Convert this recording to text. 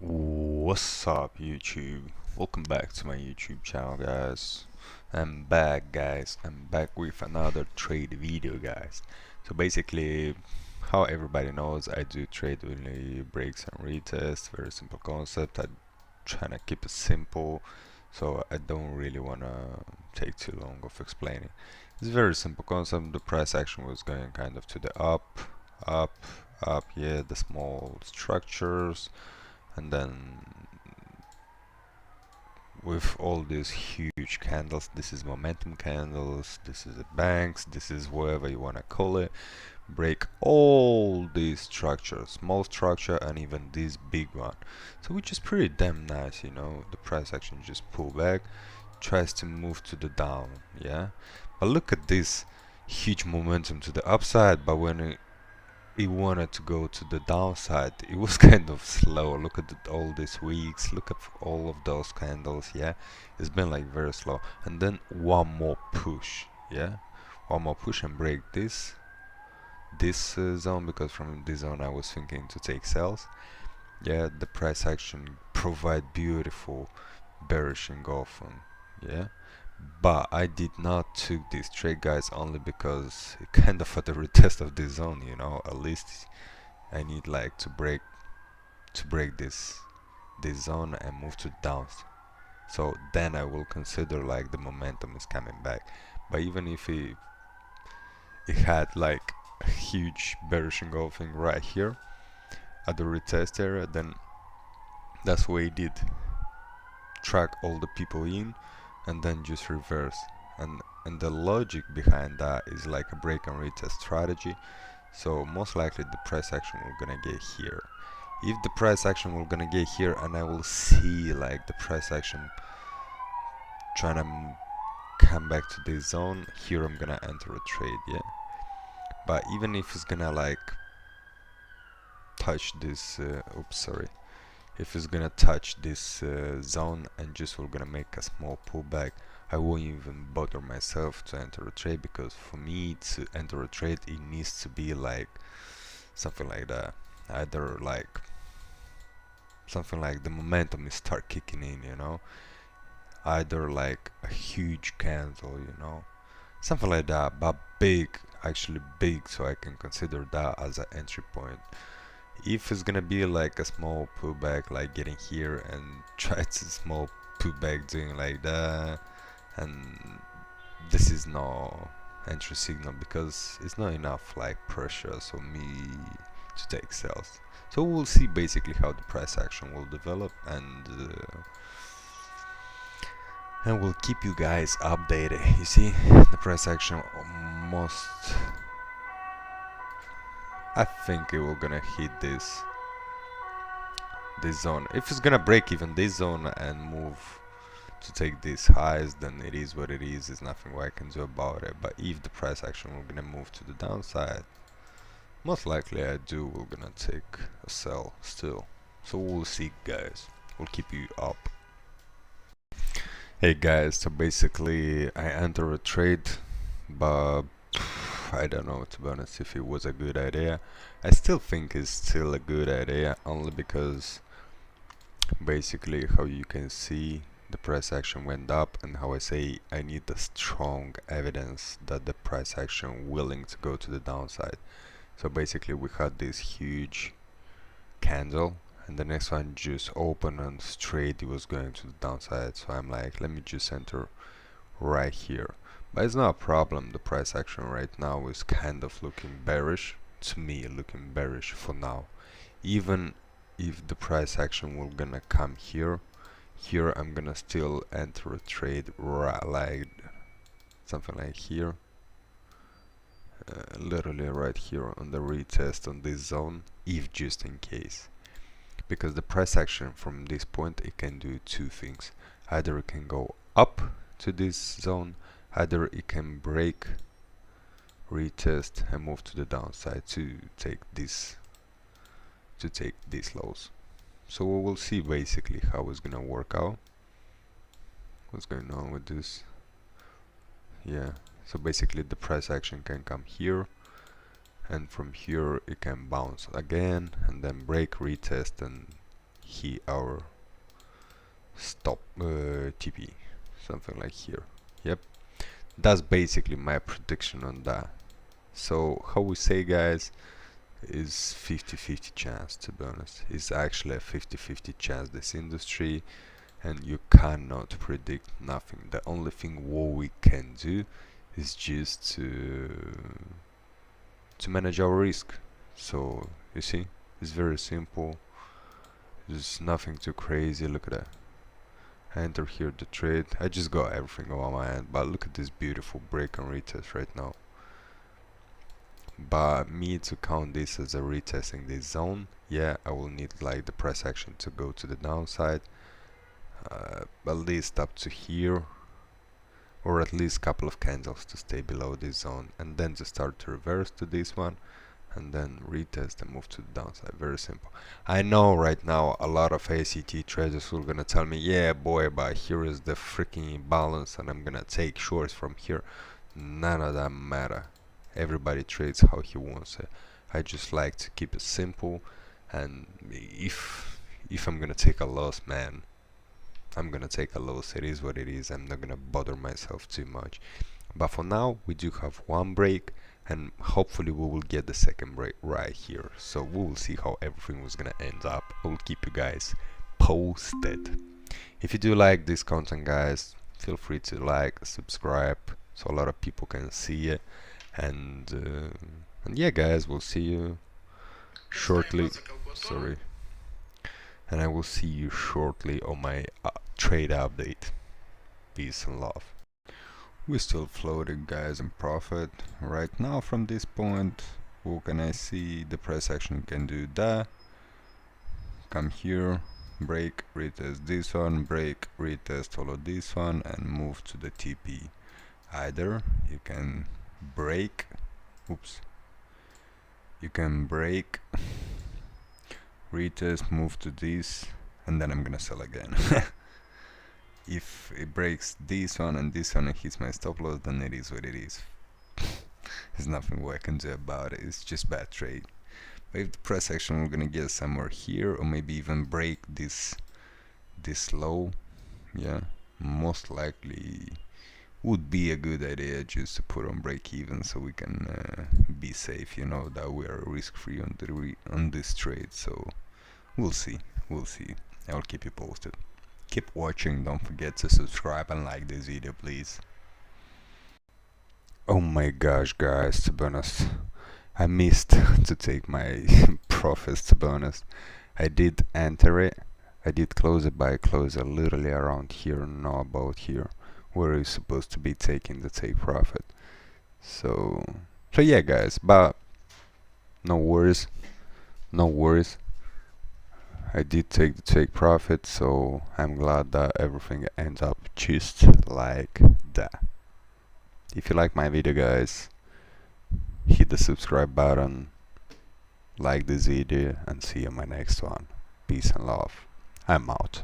What's up, YouTube? Welcome back to my YouTube channel, guys. I'm back, guys. I'm back with another trade video, guys. So basically, how everybody knows, I do trade only breaks and retests. Very simple concept. I'm trying to keep it simple, so I don't really wanna take too long of explaining. It's a very simple concept. The price action was going kind of to the up, up, up. Yeah, the small structures. And then with all these huge candles, this is momentum candles, this is a banks, this is whatever you want to call it, break all these structures, small structure and even this big one, so which is pretty damn nice. The price action just pull back, tries to move to the down, yeah, but look at this huge momentum to the upside, but when it wanted to go to the downside, it was kind of slow. Look at all these weeks, look at all of those candles, yeah, it's been like very slow. And then one more push, yeah, one more push and break this zone, because from this zone I was thinking to take sells. Yeah, the price action provide beautiful bearish engulfing, yeah, but I did not took this trade, guys, only because it kind of at the retest of this zone. At least I need like to break this zone and move to downs, so then I will consider like the momentum is coming back. But even if it had like a huge bearish engulfing right here at the retest area, then that's what it did, track all the people in and then just reverse. And the logic behind that is like a break and retest strategy. So most likely the price action will gonna get here. If the price action will gonna get here and I will see like the price action trying to come back to this zone, here I'm gonna enter a trade, yeah. But even if it's gonna like touch this oops, sorry, if it's gonna touch this zone and just we're gonna make a small pullback, I won't even bother myself to enter a trade, because for me to enter a trade it needs to be like something like that, either like something like the momentum is start kicking in, either like a huge candle, something like that, but big, actually big, so I can consider that as an entry point. If it's gonna be like a small pullback, like getting here and try to small pullback doing like that, and this is no entry signal, because it's not enough like pressure for me to take sales. So we'll see basically how the price action will develop, and we'll keep you guys updated. You see, the price action almost, I think it will gonna hit this zone. If it's gonna break even this zone and move to take these highs, then it is what it is. There's nothing I can do about it. But if the price action will gonna move to the downside, most likely we're gonna take a sell still. So we'll see, guys. We'll keep you up. Hey guys, so basically I enter a trade, but I don't know, to be honest, if it was a good idea. I still think it's still a good idea, only because basically how you can see the price action went up, and how I say I need the strong evidence that the price action willing to go to the downside. So basically we had this huge candle, and the next one just opened and straight it was going to the downside, so I'm like, let me just enter right here. But it's not a problem. The price action right now is kind of looking bearish to me, looking bearish for now. Even if the price action will gonna come here, I'm gonna still enter a trade right, like something like here, literally right here on the retest on this zone, if just in case. Because the price action from this point, it can do two things. Either it can go up to this zone, either it can break, retest and move to the downside to take these lows. So we will see basically how it's gonna work out. What's going on with this? Yeah, so basically the price action can come here, and from here it can bounce again and then break, retest, and hit our stop TP, something like here. Yep, that's basically my prediction on that. So how we say, guys, is 50-50 chance, to be honest. It's actually a 50-50 chance, this industry, and you cannot predict nothing. The only thing what we can do is just to manage our risk. So you see, it's very simple. There's nothing too crazy. Look at that. I enter here the trade. I just got everything on my end, but look at this beautiful break and retest right now. But me to count this as a retesting this zone, yeah, I will need like the price action to go to the downside, at least up to here, or at least couple of candles to stay below this zone, and then to start to reverse to this one, and then retest and move to the downside. Very simple. I know right now a lot of ACT traders are gonna tell me, yeah boy, but here is the freaking imbalance and I'm gonna take shorts from here. None of that matter. Everybody trades how he wants it. I just like to keep it simple, and if I'm gonna take a loss, man, I'm gonna take a loss. It is what it is. I'm not gonna bother myself too much. But for now, we do have one break, and hopefully we will get the second break right here. So we will see how everything was gonna end up. I will keep you guys posted. If you do like this content, guys, feel free to like, subscribe, so a lot of people can see it. And yeah, guys, we'll see you shortly. Sorry. And I will see you shortly on my trade update. Peace and love. We're still floating, guys, in profit right now. From this point, what can I see? The price action can do that. Come here, break, retest this one, break, retest, follow this one, and move to the TP. Either you can break, oops, you can break, retest, move to this, and then I'm gonna sell again. If it breaks this one and this one and hits my stop loss, then it is what it is. There's nothing what I can do about it. It's just bad trade. But if the price action we're gonna get somewhere here, or maybe even break this low, yeah, most likely would be a good idea just to put on break even, so we can be safe, you know, that we are risk free on this trade. So we'll see. I'll keep you posted. Keep watching, don't forget to subscribe and like this video, please. Oh my gosh, guys, to be honest, I missed to take my profits, to be honest. I did enter it, I did close it, but I closed it literally around here, not about here, where you're supposed to be taking the take profit. So yeah, guys, but no worries. I did take the take profit, so I'm glad that everything ends up just like that. If you like my video, guys, hit the subscribe button, like this video, and see you in my next one. Peace and love. I'm out.